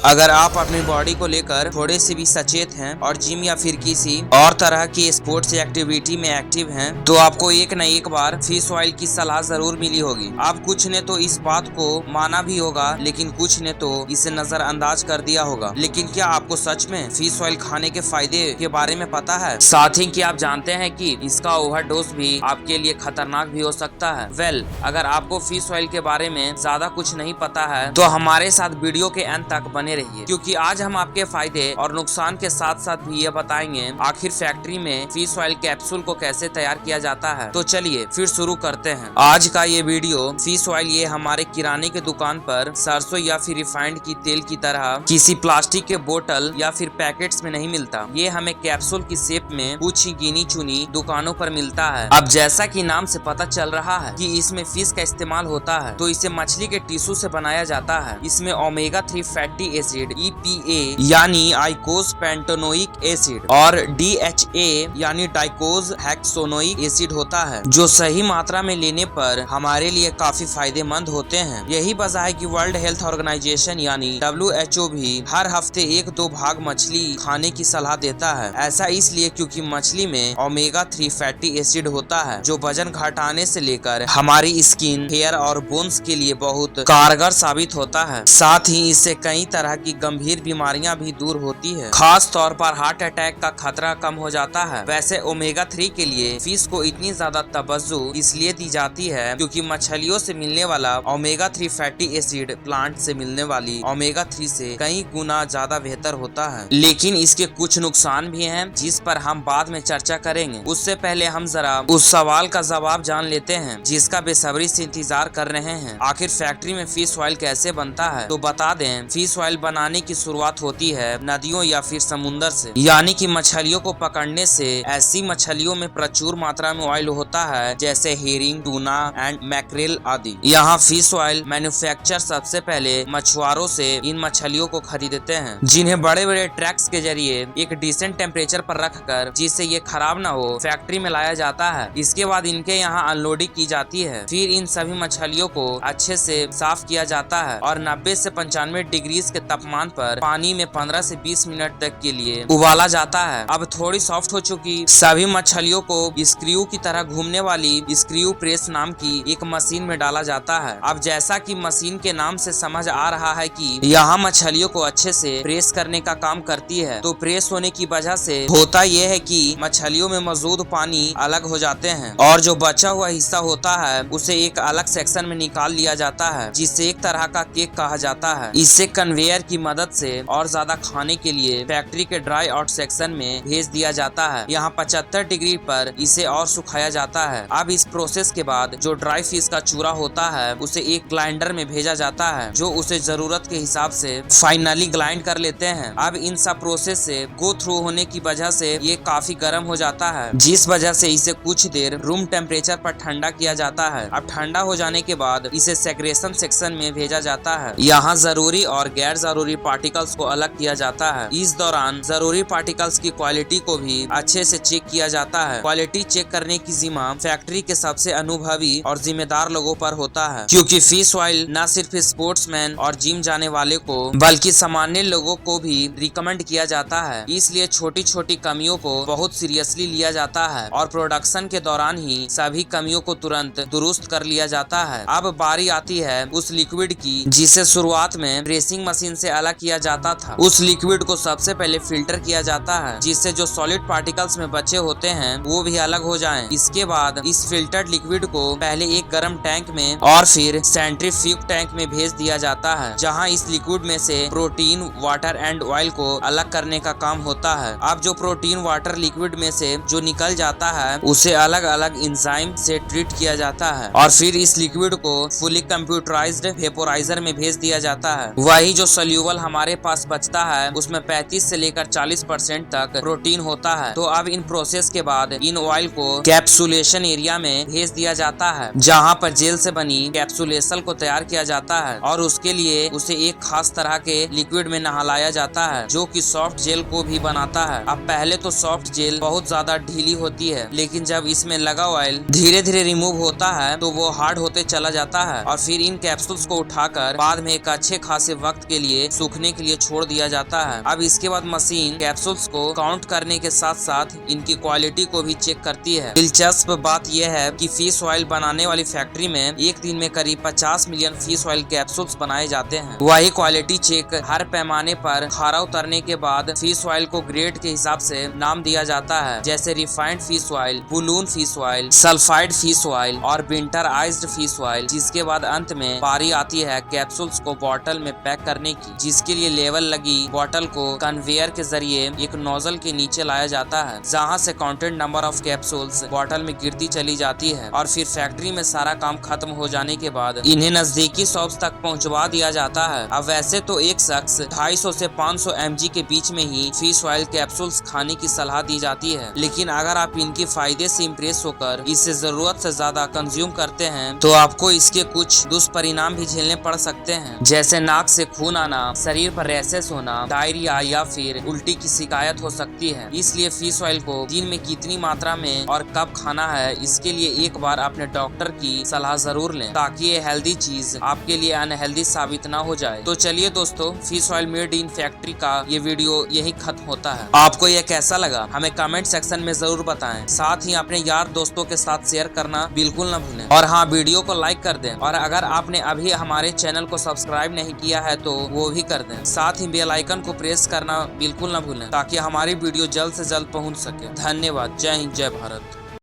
अगर आप अपनी बॉडी को लेकर थोड़े से भी सचेत हैं और जिम या फिर किसी और तरह की स्पोर्ट्स एक्टिविटी में एक्टिव हैं, तो आपको एक न एक बार फिश ऑयल की सलाह जरूर मिली होगी। आप कुछ ने तो इस बात को माना भी होगा, लेकिन कुछ ने तो इसे नजरअंदाज कर दिया होगा। लेकिन क्या आपको सच में फिश ऑयल खाने के फायदे के बारे में पता है? साथ ही क्या आप जानते हैं कि इसका ओवरडोज भी आपके लिए खतरनाक भी हो सकता है? अगर आपको फिश ऑयल के बारे में ज्यादा कुछ नहीं पता है तो हमारे साथ वीडियो के अंत तक बने रहिए, क्योंकि आज हम आपके फायदे और नुकसान के साथ साथ भी ये बताएंगे आखिर फैक्ट्री में फिश ऑयल कैप्सूल को कैसे तैयार किया जाता है। तो चलिए फिर शुरू करते हैं आज का ये वीडियो। फिश ऑयल ये हमारे किराने के दुकान पर सरसों या फिर रिफाइंड की तेल की तरह किसी प्लास्टिक के बोतल या फिर पैकेट्स में नहीं मिलता। ये हमें कैप्सूल की शेप में कुछ ही गिनी चुनी दुकानों पर मिलता है। अब जैसा कि नाम से पता चल रहा है कि इसमें फिश का इस्तेमाल होता है, तो इसे मछली के टिश्यू से बनाया जाता है। इसमें ओमेगा 3 फैटी एसिड EPA यानी आइकोस पेंटोनोइक एसिड और DHA यानी डाइकोज हेक्सोनोइक एसिड होता है, जो सही मात्रा में लेने पर हमारे लिए काफी फायदेमंद होते हैं। यही वजह है कि वर्ल्ड हेल्थ ऑर्गेनाइजेशन यानी WHO भी हर हफ्ते 1-2 भाग मछली खाने की सलाह देता है। ऐसा इसलिए क्योंकि मछली में ओमेगा 3 फैटी एसिड होता है, जो वजन घटाने से लेकर हमारी स्किन, हेयर और बोन्स के लिए बहुत कारगर साबित होता है। साथ ही इससे कई तरह की गंभीर बीमारियां भी दूर होती है। खास तौर पर हार्ट अटैक का खतरा कम हो जाता है। वैसे ओमेगा 3 के लिए फिश को इतनी ज्यादा तवज्जो इसलिए दी जाती है क्योंकि मछलियों से मिलने वाला ओमेगा 3 फैटी एसिड प्लांट से मिलने वाली ओमेगा 3 से कई गुना ज्यादा बेहतर होता है। लेकिन इसके कुछ नुकसान भी हैं, जिस पर हम बाद में चर्चा करेंगे। उससे पहले हम जरा उस सवाल का जवाब जान लेते हैं जिसका बेसब्री से इंतजार कर रहे हैं। आखिर फैक्ट्री में फिश ऑयल कैसे बनता है? तो बता दें, फिश ऑयल बनाने की शुरुआत होती है नदियों या फिर समुद्र से, यानी कि मछलियों को पकड़ने से। ऐसी मछलियों में प्रचुर मात्रा में ऑयल होता है, जैसे हेरिंग, टूना एंड मैक्रेल आदि। यहाँ फिश ऑयल मैन्युफैक्चर सबसे पहले मछुआरों से इन मछलियों को खरीदते हैं, जिन्हें बड़े बड़े ट्रक्स के जरिए एक डिसेंट टेम्परेचर पर रखकर, जिससे ये खराब न हो, फैक्ट्री में लाया जाता है। इसके बाद इनके यहाँ अनलोडिंग की जाती है। फिर इन सभी मछलियों को अच्छे से साफ किया जाता है और 90 से 95 डिग्री के तापमान पर पानी में 15 से 20 मिनट तक के लिए उबाला जाता है। अब थोड़ी सॉफ्ट हो चुकी सभी मछलियों को स्क्रू की तरह घूमने वाली स्क्रू प्रेस नाम की एक मशीन में डाला जाता है। अब जैसा कि मशीन के नाम से समझ आ रहा है कि यहाँ मछलियों को अच्छे से प्रेस करने का काम करती है, तो प्रेस होने की वजह से होता यह है कि मछलियों में मौजूद पानी अलग हो जाते हैं और जो बचा हुआ हिस्सा होता है उसे एक अलग सेक्शन में निकाल लिया जाता है, जिसे एक तरह का केक कहा जाता है। इसे कन्वेयर की मदद से और ज्यादा खाने के लिए फैक्ट्री के ड्राई आउट सेक्शन में भेज दिया जाता है। यहाँ 75 डिग्री पर इसे और सुखाया जाता है। अब इस प्रोसेस के बाद जो ड्राई फिश का चूरा होता है उसे एक ग्राइंडर में भेजा जाता है, जो उसे जरूरत के हिसाब से फाइनली ग्राइंड कर लेते हैं। अब इन सब प्रोसेस से गो थ्रू होने की वजह से ये काफी गर्म हो जाता है, जिस वजह से इसे कुछ देर रूम टेम्परेचर पर ठंडा किया जाता है। अब ठंडा हो जाने के बाद इसे सेग्रेशन सेक्शन में भेजा जाता है। यहाँ जरूरी और गैर जरूरी पार्टिकल्स को अलग किया जाता है। इस दौरान जरूरी पार्टिकल्स की क्वालिटी को भी अच्छे से चेक किया जाता है। क्वालिटी चेक करने की जिम्मा फैक्ट्री के सबसे अनुभवी और जिम्मेदार लोगों पर होता है, क्योंकि फिश ऑयल न सिर्फ स्पोर्ट्समैन और जिम जाने वाले को बल्कि सामान्य लोगों को भी रिकमेंड किया जाता है। इसलिए छोटी छोटी कमियों को बहुत सीरियसली लिया जाता है और प्रोडक्शन के दौरान ही सभी कमियों को तुरंत दुरुस्त कर लिया जाता है। अब बारी आती है उस लिक्विड की जिसे शुरुआत में प्रेसिंग मशीन से अलग किया जाता था। उस लिक्विड को सबसे पहले फिल्टर किया जाता है, जिससे जो सॉलिड पार्टिकल्स में बचे होते हैं वो भी अलग हो जाएं। इसके बाद इस फिल्टर्ड लिक्विड को पहले एक गर्म टैंक में और फिर सेंट्रीफ्यूग टैंक में भेज दिया जाता है, जहां इस लिक्विड में से प्रोटीन, वाटर एंड ऑयल को अलग करने का काम होता है। अब जो प्रोटीन वाटर लिक्विड में से जो निकल जाता है उसे अलग अलग एंजाइम से ट्रीट किया जाता है और फिर इस लिक्विड को फुली कंप्यूटराइज्ड वेपोराइजर में भेज दिया जाता है। वही जो सोल्यूबल हमारे पास बचता है उसमें 35 से लेकर 40% तक प्रोटीन होता है। तो अब इन प्रोसेस के बाद इन ऑयल को कैप्सुलेशन एरिया में भेज दिया जाता है, जहां पर जेल से बनी कैप्सुलेशन को तैयार किया जाता है और उसके लिए उसे एक खास तरह के लिक्विड में नहलाया जाता है, जो कि सॉफ्ट जेल को भी बनाता है। अब पहले तो सॉफ्ट जेल बहुत ज्यादा ढीली होती है, लेकिन जब इसमें लगा ऑयल धीरे धीरे रिमूव होता है तो वो हार्ड होते चला जाता है और फिर इन कैप्सूल्स को उठाकर बाद में एक अच्छे खासे वक्त के लिए लिए सूखने के लिए छोड़ दिया जाता है। अब इसके बाद मशीन कैप्सूल्स को काउंट करने के साथ साथ इनकी क्वालिटी को भी चेक करती है। दिलचस्प बात यह है कि फिश ऑयल बनाने वाली फैक्ट्री में एक दिन में करीब 50 मिलियन फिश ऑयल कैप्सूल्स बनाए जाते हैं। वही क्वालिटी चेक हर पैमाने पर खारा उतरने के बाद फिश ऑयल को ग्रेड के हिसाब से नाम दिया जाता है, जैसे refined fish oil, balloon fish oil, sulphide fish oil और विंटराइज्ड फिश ऑयल। जिसके बाद अंत में बारी आती है कैप्सूल्स को बॉटल में पैक करने की, जिसके लिए लेवल लगी बॉटल को कन्वेयर के जरिए एक नोजल के नीचे लाया जाता है, जहां से counted number of capsules bottle में गिरती चली जाती है और फिर फैक्ट्री में सारा काम खत्म हो जाने के बाद इन्हें नजदीकी शॉप्स तक पहुंचवा दिया जाता है। अब वैसे तो एक शख्स 250 से 500 mg के बीच में ही फिश ऑयल कैप्सूल्स खाने की सलाह दी जाती है, लेकिन अगर आप इनके फायदे से इम्प्रेस होकर इसे जरूरत से ज्यादा कंज्यूम करते हैं तो आपको इसके कुछ दुष्परिणाम भी झेलने पड़ सकते हैं, जैसे नाक से खून आना, शरीर पर रैशेस होना, डायरिया या फिर उल्टी की शिकायत हो सकती है। इसलिए फिश ऑयल को दिन में कितनी मात्रा में और कब खाना है इसके लिए एक बार अपने डॉक्टर की सलाह जरूर लें, ताकि ये हेल्दी चीज आपके लिए अनहेल्दी साबित ना हो जाए। तो चलिए दोस्तों, fish oil made in factory का ये वीडियो यही खत्म होता है। आपको यह कैसा लगा हमें कमेंट सेक्शन में जरूर बताएं। साथ ही अपने यार दोस्तों के साथ शेयर करना बिल्कुल न भूलें और हाँ, वीडियो को लाइक कर दें और अगर आपने अभी हमारे चैनल को सब्सक्राइब नहीं किया है तो वो भी कर दें। साथ ही बेल आइकन को प्रेस करना बिल्कुल न भूलें ताकि हमारी वीडियो जल्द से जल्द पहुंच सके। धन्यवाद। जय हिंद, जय भारत।